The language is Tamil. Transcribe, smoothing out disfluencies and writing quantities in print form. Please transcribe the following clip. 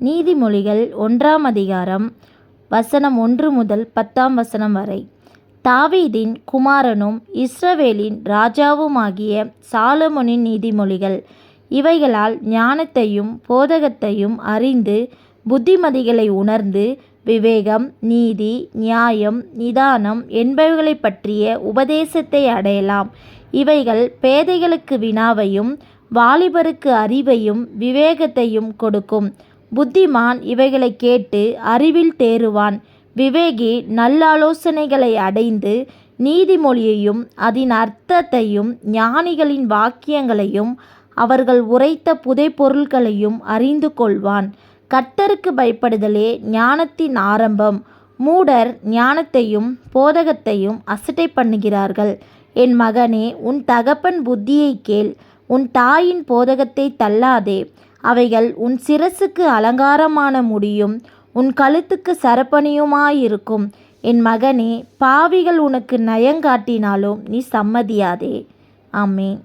நீதிமொழிகள் 1ஆம் அதிகாரம் வசனம் 1 முதல் 10ஆம் வசனம் வரை. தாவீதின் குமாரனும் இஸ்ரவேலின் ராஜாவுமாகிய சாலொமோனின் நீதிமொழிகள். இவைகளால் ஞானத்தையும் போதகத்தையும் அறிந்து புத்திமதிகளை உணர்ந்து விவேகம், நீதி, நியாயம், நிதானம் என்பவைகளைப் பற்றிய உபதேசத்தை அடையலாம். இவைகள் பேதைகளுக்கு வினாவையும் வாலிபருக்கு அறிவையும் விவேகத்தையும் கொடுக்கும். புத்திமான் இவைகளை கேட்டு அறிவில் தேறுவான். விவேகி நல்லாலோசனைகளை அடைந்து நீதிமொழியையும் அதன் அர்த்தத்தையும் ஞானிகளின் வாக்கியங்களையும் அவர்கள் உரைத்த புதைபொருள்களையும் அறிந்து கொள்வான். கர்த்தருக்கு பயப்படுதலே ஞானத்தின் ஆரம்பம். மூடர் ஞானத்தையும் போதகத்தையும் அசட்டை பண்ணுகிறார்கள். என் மகனே, உன் தகப்பன் புத்தியைக் கேள், உன் தாயின் போதகத்தை தள்ளாதே. அவைகள் உன் சிரசுக்கு அலங்காரமான முடியும், உன் கழுத்துக்கு சரப்பணியுமாயிருக்கும். என் மகனே, பாவிகள் உனக்கு நயங்காட்டினாலும் நீ சம்மதியாதே. ஆமென்.